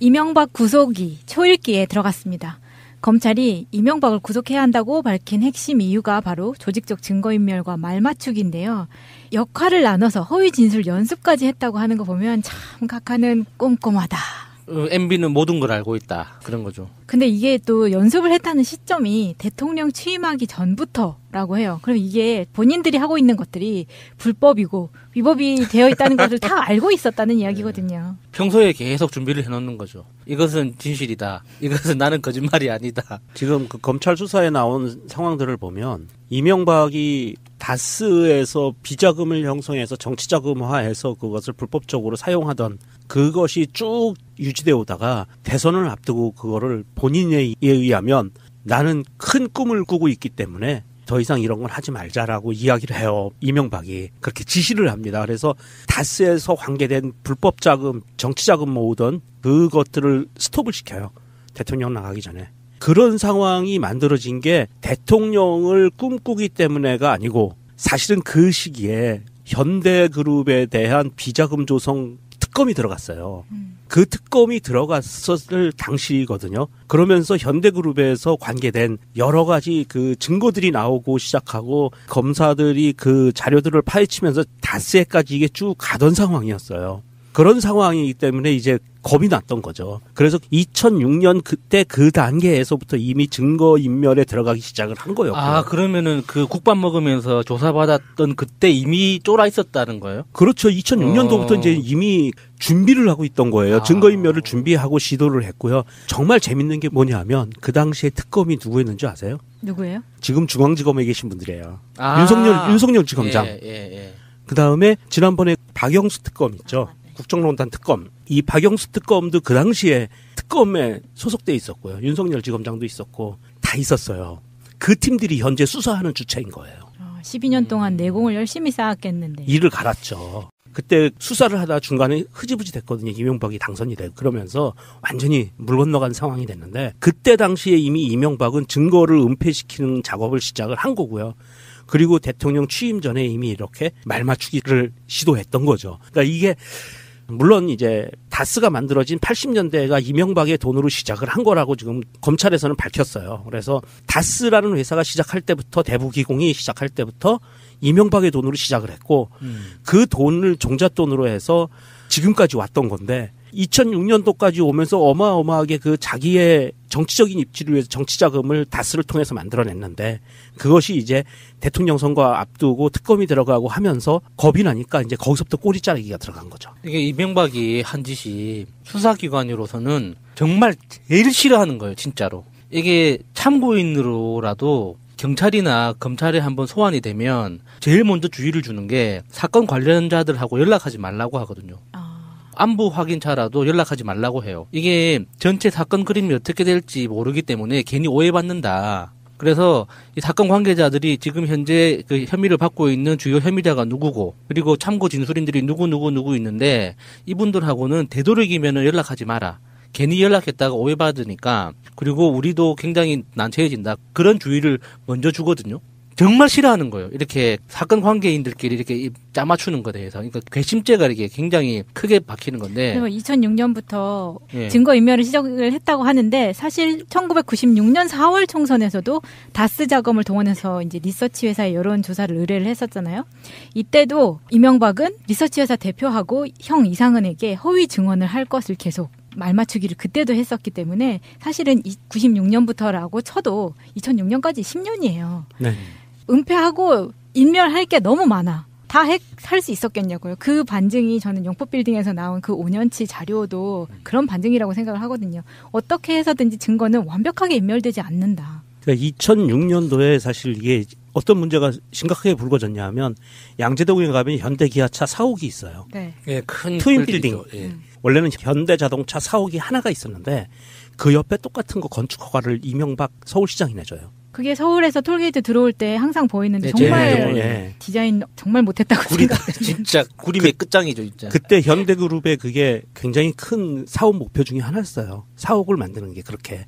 이명박 구속이 초읽기에 들어갔습니다. 검찰이 이명박을 구속해야 한다고 밝힌 핵심 이유가 바로 조직적 증거인멸과 말맞추기인데요. 역할을 나눠서 허위 진술 연습까지 했다고 하는 거 보면 참 각하는 꼼꼼하다. MB는 모든 걸 알고 있다. 그런 거죠. 근데 이게 또 연습을 했다는 시점이 대통령 취임하기 전부터라고 해요. 그럼 이게 본인들이 하고 있는 것들이 불법이고 위법이 되어 있다는 것을 다 알고 있었다는 이야기거든요. 평소에 계속 준비를 해놓는 거죠. 이것은 진실이다. 이것은 나는 거짓말이 아니다. 지금 그 검찰 수사에 나온 상황들을 보면 이명박이 다스에서 비자금을 형성해서 정치자금화해서 그것을 불법적으로 사용하던 그것이 쭉 유지되어 오다가 대선을 앞두고 그거를 본인에 의하면 나는 큰 꿈을 꾸고 있기 때문에 더 이상 이런 건 하지 말자라고 이야기를 해요. 이명박이 그렇게 지시를 합니다. 그래서 다스에서 관계된 불법 자금, 정치 자금 모으던 그것들을 스톱을 시켜요. 대통령 나가기 전에. 그런 상황이 만들어진 게 대통령을 꿈꾸기 때문에가 아니고 사실은 그 시기에 현대그룹에 대한 비자금 조성 특검이 들어갔어요. 그 특검이 들어갔었을 당시거든요. 그러면서 현대그룹에서 관계된 여러 가지 그 증거들이 나오고 시작하고 검사들이 그 자료들을 파헤치면서 다스에까지 이게 쭉 가던 상황이었어요. 그런 상황이기 때문에 이제 겁이 났던 거죠. 그래서 2006년 그때 그 단계에서부터 이미 증거인멸에 들어가기 시작을 한 거였고요. 아, 그러면은 그 국밥 먹으면서 조사받았던 그때 이미 쫄아 있었다는 거예요? 그렇죠. 2006년도부터 이제 이미 준비를 하고 있던 거예요. 증거인멸을 준비하고 시도를 했고요. 정말 재밌는 게 뭐냐면 그 당시에 특검이 누구였는지 아세요? 누구예요? 지금 중앙지검에 계신 분들이에요. 윤석열 지검장. 그 다음에 지난번에 박영수 특검 있죠. 국정농단 특검. 이 박영수 특검도 그 당시에 특검에 소속돼 있었고요. 윤석열 지검장도 있었고 다 있었어요. 그 팀들이 현재 수사하는 주체인 거예요. 12년 동안 내공을 열심히 쌓았겠는데. 이를 갈았죠. 그때 수사를 하다 중간에 흐지부지 됐거든요. 이명박이 당선이 되고 그러면서 완전히 물 건너간 상황이 됐는데 그때 당시에 이미 이명박은 증거를 은폐시키는 작업을 시작을 한 거고요. 그리고 대통령 취임 전에 이미 이렇게 말맞추기를 시도했던 거죠. 그러니까 이게 물론 이제 다스가 만들어진 80년대가 이명박의 돈으로 시작을 한 거라고 지금 검찰에서는 밝혔어요. 그래서 다스라는 회사가 시작할 때부터 대부기공이 시작할 때부터 이명박의 돈으로 시작을 했고 그 돈을 종잣돈으로 해서 지금까지 왔던 건데 2006년도까지 오면서 어마어마하게 그 자기의 정치적인 입지를 위해서 정치자금을 다스를 통해서 만들어냈는데 그것이 이제 대통령 선거 앞두고 특검이 들어가고 하면서 겁이 나니까 이제 거기서부터 꼬리 자르기가 들어간 거죠. 이게 이명박이 한 짓이 수사기관으로서는 정말 제일 싫어하는 거예요, 진짜로. 이게 참고인으로라도 경찰이나 검찰에 한번 소환이 되면 제일 먼저 주의를 주는 게 사건 관련자들하고 연락하지 말라고 하거든요. 안부 확인차라도 연락하지 말라고 해요. 이게 전체 사건 그림이 어떻게 될지 모르기 때문에 괜히 오해받는다. 그래서 이 사건 관계자들이 지금 현재 그 혐의를 받고 있는 주요 혐의자가 누구고 그리고 참고 진술인들이 누구 있는데 이분들하고는 되도록이면 연락하지 마라. 괜히 연락했다가 오해받으니까 그리고 우리도 굉장히 난처해진다. 그런 주의를 먼저 주거든요. 정말 싫어하는 거예요. 이렇게 사건 관계인들끼리 이렇게 짜맞추는 것에 대해서. 그러니까 괘씸죄가 이렇게 굉장히 크게 박히는 건데. 2006년부터 증거인멸을 시작을 했다고 하는데 사실 1996년 4월 총선에서도 다스 자금을 동원해서 이제 리서치 회사에 여론조사를 의뢰를 했었잖아요. 이때도 이명박은 리서치 회사 대표하고 형 이상은에게 허위 증언을 할 것을 계속 말맞추기를 그때도 했었기 때문에 사실은 96년부터라고 쳐도 2006년까지 10년이에요. 네. 은폐하고 인멸할 게 너무 많아. 다 할 수 있었겠냐고요. 그 반증이 저는 영법빌딩에서 나온 그 5년치 자료도 그런 반증이라고 생각을 하거든요. 어떻게 해서든지 증거는 완벽하게 인멸되지 않는다. 그러니까 2006년도에 사실 이게 어떤 문제가 심각하게 불거졌냐 하면 양재동에 가면 현대기아차 사옥이 있어요. 네. 예, 큰 트윈빌딩. 원래는 현대자동차 사옥이 하나가 있었는데 그 옆에 똑같은 거 건축 허가를 이명박 서울시장이 내줘요. 그게 서울에서 톨게이트 들어올 때 항상 보이는데 정말 디자인 정말 못했다고 생각해요. 진짜 구림의 끝장이죠, 진짜. 그때 현대그룹의 그게 굉장히 큰 사업 목표 중에 하나였어요. 사옥을 만드는 게 그렇게.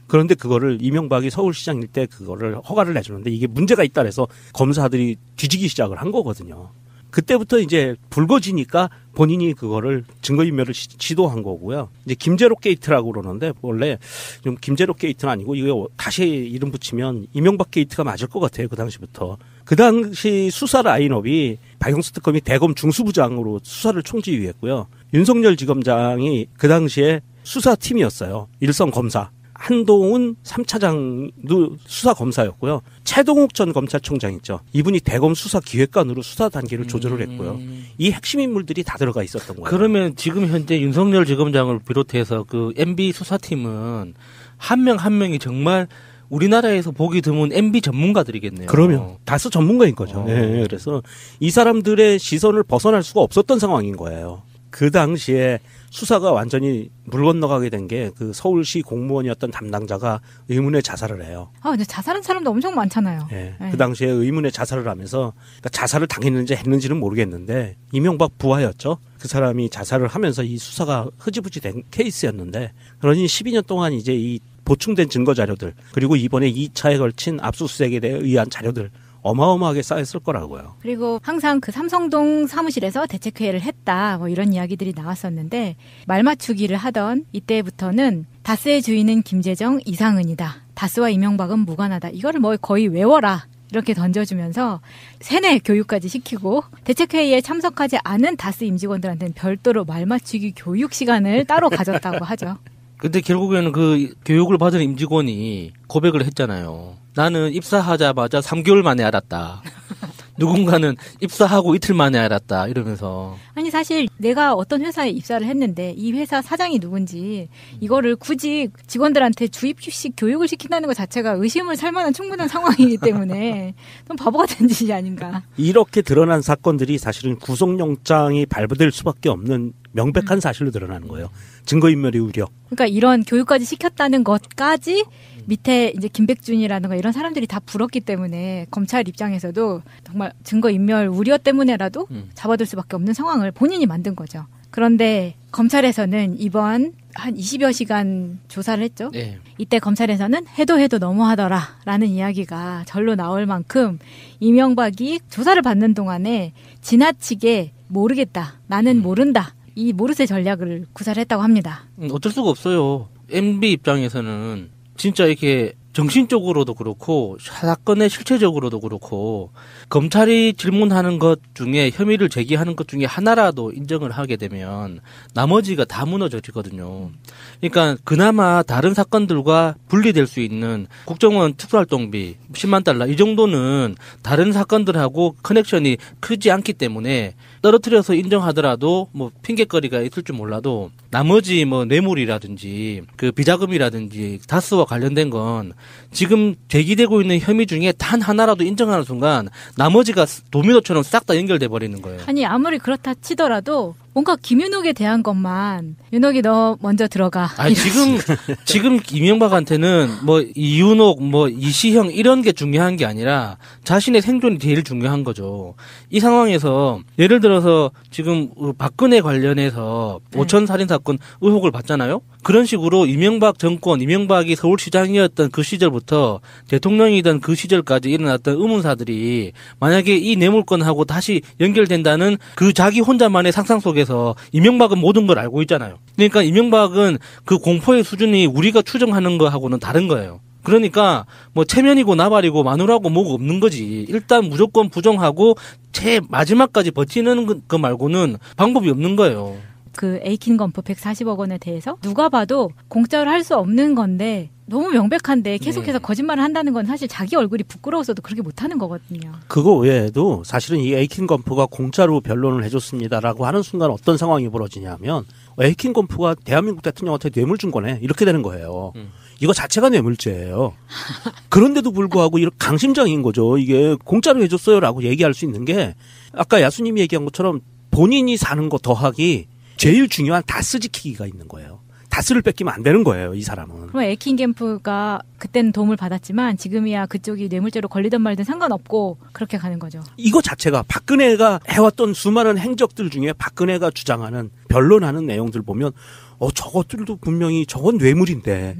그런데 그거를 이명박이 서울시장일 때 그거를 허가를 내주는데 이게 문제가 있다 그래서 검사들이 뒤지기 시작을 한 거거든요. 그때부터 이제 불거지니까 본인이 그거를 증거인멸을 시도한 거고요. 이제 김제로 게이트라고 그러는데 원래 좀 김제로 게이트는 아니고 이거 다시 이름 붙이면 이명박 게이트가 맞을 것 같아요. 그 당시부터. 그 당시 수사 라인업이 박영수 특검이 대검 중수부장으로 수사를 총지휘했고요. 윤석열 지검장이 그 당시에 수사팀이었어요. 일선 검사. 한동훈 3차장도 수사검사였고요. 최동욱 전 검찰총장 있죠. 이분이 대검 수사기획관으로 수사 단계를 조절을 했고요. 이 핵심 인물들이 다 들어가 있었던 거예요. 그러면 지금 현재 윤석열 지검장을 비롯해서 그 MB 수사팀은 한 명 한 명이 정말 우리나라에서 보기 드문 MB 전문가들이겠네요. 그러면 다수 전문가인 거죠. 네, 그래서 이 사람들의 시선을 벗어날 수가 없었던 상황인 거예요. 그 당시에 수사가 완전히 물 건너가게 된 게 그 서울시 공무원이었던 담당자가 의문의 자살을 해요. 근데 자살한 사람도 엄청 많잖아요. 네, 네. 그 당시에 의문의 자살을 하면서 그러니까 자살을 당했는지 했는지는 모르겠는데 이명박 부하였죠. 그 사람이 자살을 하면서 이 수사가 흐지부지 된 케이스였는데 그러니 12년 동안 이제 이 보충된 증거 자료들 그리고 이번에 2차에 걸친 압수수색에 대해 의한 자료들 어마어마하게 쌓였을 거라고요. 그리고 항상 그 삼성동 사무실에서 대책회의를 했다 뭐 이런 이야기들이 나왔었는데 말 맞추기를 하던 이때부터는 다스의 주인은 김재정, 이상은이다. 다스와 이명박은 무관하다. 이거를 뭐 거의 외워라. 이렇게 던져주면서 세뇌 교육까지 시키고 대책회의에 참석하지 않은 다스 임직원들한테는 별도로 말 맞추기 교육 시간을 따로 가졌다고 하죠. 근데 결국에는 그 교육을 받은 임직원이 고백을 했잖아요. 나는 입사하자마자 3개월 만에 알았다. 누군가는 입사하고 이틀 만에 알았다. 이러면서. 아니 사실 내가 어떤 회사에 입사를 했는데 이 회사 사장이 누군지 이거를 굳이 직원들한테 주입식 교육을 시킨다는 것 자체가 의심을 살 만한 충분한 상황이기 때문에 좀 바보 같은 짓이 아닌가. 이렇게 드러난 사건들이 사실은 구속영장이 발부될 수밖에 없는 명백한 사실로 드러나는 거예요. 증거인멸의 우려. 그러니까 이런 교육까지 시켰다는 것까지 밑에 이제 김백준이라든가 이런 사람들이 다 불었기 때문에 검찰 입장에서도 정말 증거인멸 우려 때문에라도 잡아둘 수밖에 없는 상황을 본인이 만든 거죠. 그런데 검찰에서는 이번 한 20여 시간 조사를 했죠. 네. 이때 검찰에서는 해도 너무하더라라는 이야기가 절로 나올 만큼 이명박이 조사를 받는 동안에 지나치게 모르겠다. 나는 모른다. 이 모르쇠 전략을 구사를 했다고 합니다. 어쩔 수가 없어요. MB 입장에서는 진짜 이렇게 정신적으로도 그렇고 사건의 실체적으로도 그렇고 검찰이 질문하는 것 중에 혐의를 제기하는 것 중에 하나라도 인정을 하게 되면 나머지가 다 무너져지거든요. 그러니까 그나마 다른 사건들과 분리될 수 있는 국정원 특수활동비 10만 달러 이 정도는 다른 사건들하고 커넥션이 크지 않기 때문에 떨어뜨려서 인정하더라도 뭐 핑계거리가 있을 줄 몰라도 나머지 뭐 뇌물이라든지 그 비자금이라든지 다스와 관련된 건 지금 제기되고 있는 혐의 중에 단 하나라도 인정하는 순간 나머지가 도미노처럼 싹 다 연결돼 버리는 거예요. 아니 아무리 그렇다 치더라도 뭔가 김윤옥에 대한 것만 윤옥이 너 먼저 들어가. 아니 지금 이명박한테는 뭐 이윤옥 뭐 이시형 이런 게 중요한 게 아니라 자신의 생존이 제일 중요한 거죠. 이 상황에서 예를 들어서 지금 박근혜 관련해서 오천 살인 사건 의혹을 받잖아요. 그런 식으로 이명박 정권, 이명박이 서울시장이었던 그 시절부터 대통령이던 그 시절까지 일어났던 의문사들이 만약에 이 뇌물건하고 다시 연결된다는 그 자기 혼자만의 상상 속에서 이명박은 모든 걸 알고 있잖아요. 그러니까 이명박은 그 공포의 수준이 우리가 추정하는 거하고는 다른 거예요. 그러니까 뭐 체면이고 나발이고 마누라고 뭐가 없는 거지. 일단 무조건 부정하고 제 마지막까지 버티는 거 말고는 방법이 없는 거예요. 그 에이킨 건프 140억 원에 대해서 누가 봐도 공짜로 할 수 없는 건데 너무 명백한데 계속해서 거짓말을 한다는 건 사실 자기 얼굴이 부끄러워서도 그렇게 못하는 거거든요. 그거 외에도 사실은 이 에이킨 건프가 공짜로 변론을 해줬습니다라고 하는 순간 어떤 상황이 벌어지냐면 에이킨 건프가 대한민국 대통령한테 뇌물 준 거네 이렇게 되는 거예요. 이거 자체가 뇌물죄예요. 그런데도 불구하고 이렇게 강심장인 거죠. 이게 공짜로 해줬어요라고 얘기할 수 있는 게 아까 야수님이 얘기한 것처럼 본인이 사는 거 더하기 제일 중요한 다스 지키기가 있는 거예요. 다스를 뺏기면 안 되는 거예요, 이 사람은. 그럼 에이킨 캠프가 그때는 도움을 받았지만 지금이야 그쪽이 뇌물죄로 걸리든 말든 상관없고 그렇게 가는 거죠. 이거 자체가 박근혜가 해왔던 수많은 행적들 중에 박근혜가 주장하는 변론하는 내용들 보면 저것들도 분명히 저건 뇌물인데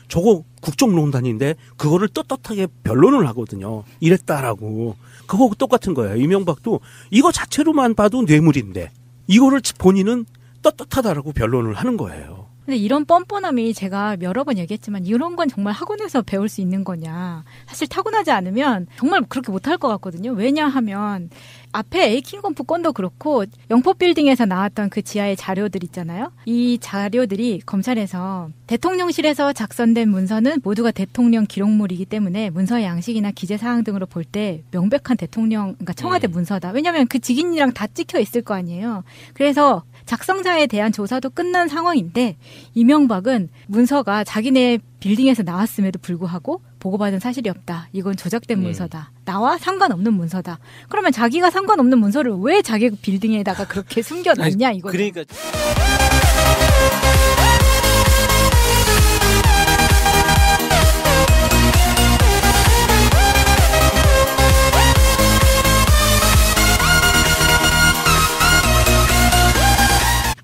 저거 국정농단인데 그거를 떳떳하게 변론을 하거든요. 이랬다라고. 그거 똑같은 거예요. 이명박도 이거 자체로만 봐도 뇌물인데 이거를 본인은 떳떳하다라고 변론을 하는 거예요. 근데 이런 뻔뻔함이 제가 여러 번 얘기했지만 이런 건 정말 학원에서 배울 수 있는 거냐. 사실 타고나지 않으면 정말 그렇게 못할 것 같거든요. 왜냐하면 앞에 에이킹건프 건도 그렇고 영포빌딩에서 나왔던 그 지하의 자료들 있잖아요. 이 자료들이 검찰에서 대통령실에서 작성된 문서는 모두가 대통령 기록물이기 때문에 문서의 양식이나 기재사항 등으로 볼 때 명백한 대통령, 그러니까 청와대 문서다. 왜냐하면 그 직인이랑 다 찍혀 있을 거 아니에요. 그래서 작성자에 대한 조사도 끝난 상황인데 이명박은 문서가 자기네 빌딩에서 나왔음에도 불구하고 보고받은 사실이 없다. 이건 조작된 문서다. 나와 상관없는 문서다. 그러면 자기가 상관없는 문서를 왜 자기 빌딩에다가 그렇게 숨겨놨냐 이거죠. 그러니까.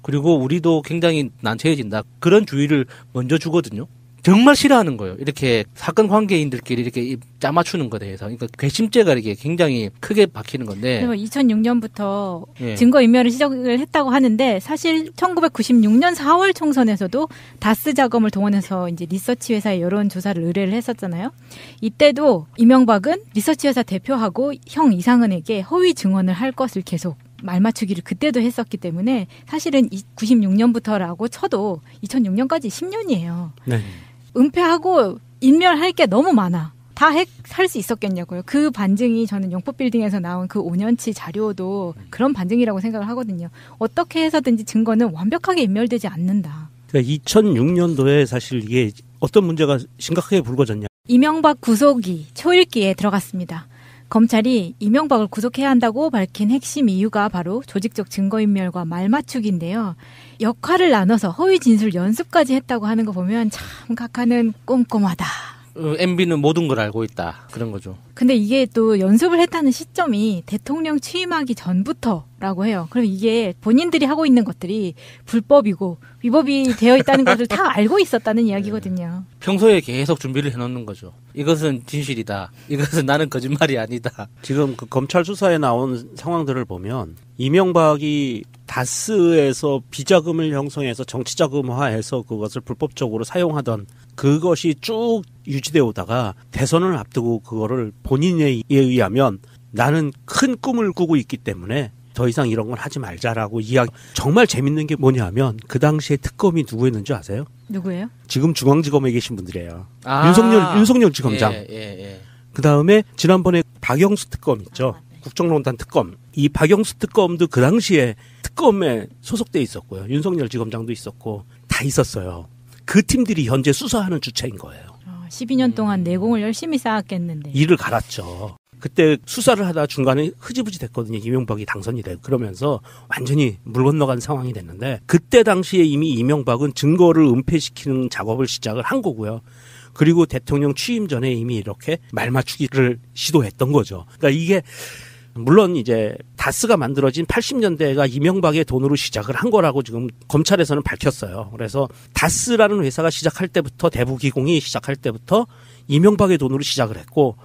그리고 우리도 굉장히 난처해진다. 그런 주의를 먼저 주거든요. 정말 싫어하는 거예요. 이렇게 사건 관계인들끼리 이렇게 짜맞추는 것에 대해서. 그러니까 괘씸죄가 이렇게 굉장히 크게 박히는 건데. 2006년부터 증거인멸을 시작을 했다고 하는데 사실 1996년 4월 총선에서도 다스 자금을 동원해서 이제 리서치 회사에 여론조사를 의뢰를 했었잖아요. 이때도 이명박은 리서치 회사 대표하고 형 이상은에게 허위 증언을 할 것을 계속 말 맞추기를 그때도 했었기 때문에 사실은 96년부터라고 쳐도 2006년까지 10년이에요. 네. 은폐하고 인멸할 게 너무 많아. 다 할 수 있었겠냐고요. 그 반증이 저는 영포빌딩에서 나온 그 5년치 자료도 그런 반증이라고 생각을 하거든요. 어떻게 해서든지 증거는 완벽하게 인멸되지 않는다. 그러니까 2006년도에 사실 이게 어떤 문제가 심각하게 불거졌냐. 이명박 구속이 초읽기에 들어갔습니다. 검찰이 이명박을 구속해야 한다고 밝힌 핵심 이유가 바로 조직적 증거인멸과 말맞추기인데요. 역할을 나눠서 허위 진술 연습까지 했다고 하는 거 보면 참 각하는 꼼꼼하다. MB는 모든 걸 알고 있다. 그런 거죠. 근데 이게 또 연습을 했다는 시점이 대통령 취임하기 전부터라고 해요. 그럼 이게 본인들이 하고 있는 것들이 불법이고 위법이 되어 있다는 것을 다 알고 있었다는 이야기거든요. 평소에 계속 준비를 해놓는 거죠. 이것은 진실이다. 이것은 나는 거짓말이 아니다. 지금 그 검찰 수사에 나온 상황들을 보면 이명박이 다스에서 비자금을 형성해서 정치자금화해서 그것을 불법적으로 사용하던 그것이 쭉 유지되어 오다가 대선을 앞두고 그거를 본인에 의하면 나는 큰 꿈을 꾸고 있기 때문에 더 이상 이런 건 하지 말자라고 이야기. 정말 재밌는 게 뭐냐면 그 당시에 특검이 누구였는지 아세요? 누구예요? 지금 중앙지검에 계신 분들이에요. 윤석열 지검장. 그 다음에 지난번에 박영수 특검 있죠. 국정농단 특검. 이 박영수 특검도 그 당시에 특검에 소속돼 있었고요. 윤석열 지검장도 있었고 다 있었어요. 그 팀들이 현재 수사하는 주체인 거예요. 12년 동안 내공을 열심히 쌓았겠는데. 이를 갈았죠. 그때 수사를 하다 중간에 흐지부지 됐거든요. 이명박이 당선이 되고 그러면서 완전히 물 건너간 상황이 됐는데 그때 당시에 이미 이명박은 증거를 은폐시키는 작업을 시작을 한 거고요. 그리고 대통령 취임 전에 이미 이렇게 말 맞추기를 시도했던 거죠. 그러니까 이게 물론 이제 다스가 만들어진 80년대가 이명박의 돈으로 시작을 한 거라고 지금 검찰에서는 밝혔어요. 그래서 다스라는 회사가 시작할 때부터 대부기공이 시작할 때부터 이명박의 돈으로 시작을 했고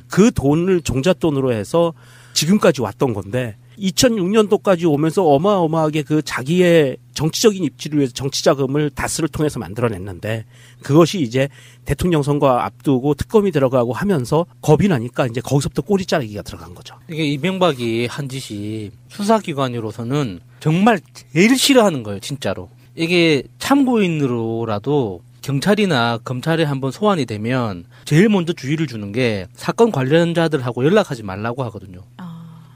그 돈을 종잣돈으로 해서 지금까지 왔던 건데 2006년도까지 오면서 어마어마하게 그 자기의 정치적인 입지를 위해서 정치자금을 다스를 통해서 만들어냈는데 그것이 이제 대통령 선거 앞두고 특검이 들어가고 하면서 겁이 나니까 이제 거기서부터 꼬리 자르기가 들어간 거죠. 이게 이명박이 한 짓이 수사기관으로서는 정말 제일 싫어하는 거예요, 진짜로. 이게 참고인으로라도 경찰이나 검찰에 한번 소환이 되면 제일 먼저 주의를 주는 게 사건 관련자들하고 연락하지 말라고 하거든요.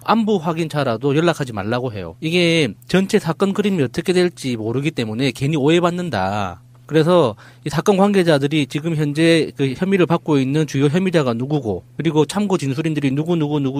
안부 확인차라도 연락하지 말라고 해요. 이게 전체 사건 그림이 어떻게 될지 모르기 때문에 괜히 오해받는다. 그래서 이 사건 관계자들이 지금 현재 그 혐의를 받고 있는 주요 혐의자가 누구고 그리고 참고 진술인들이 누구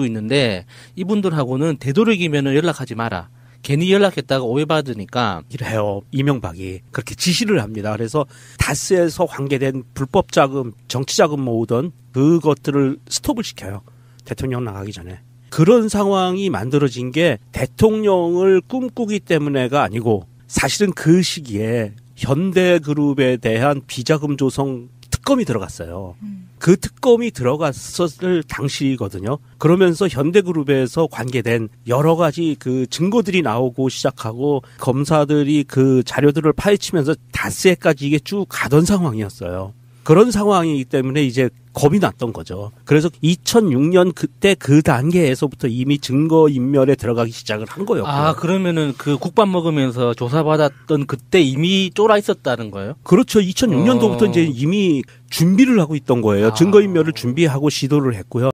있는데 이분들하고는 되도록이면 연락하지 마라. 괜히 연락했다가 오해받으니까 이래요. 이명박이 그렇게 지시를 합니다. 그래서 다스에서 관계된 불법 자금, 정치 자금 모으던 그것들을 스톱을 시켜요. 대통령 나가기 전에. 그런 상황이 만들어진 게 대통령을 꿈꾸기 때문에가 아니고 사실은 그 시기에 현대그룹에 대한 비자금 조성 특검이 들어갔어요. 그 특검이 들어갔었을 당시거든요. 그러면서 현대그룹에서 관계된 여러 가지 그 증거들이 나오고 시작하고 검사들이 그 자료들을 파헤치면서 다스에까지 이게 쭉 가던 상황이었어요. 그런 상황이기 때문에 이제 겁이 났던 거죠. 그래서 2006년 그때 그 단계에서부터 이미 증거인멸에 들어가기 시작을 한 거였고요. 아, 그러면은 그 국밥 먹으면서 조사받았던 그때 이미 쫄아 있었다는 거예요? 그렇죠. 2006년도부터 이제 이미 준비를 하고 있던 거예요. 증거인멸을 준비하고 시도를 했고요.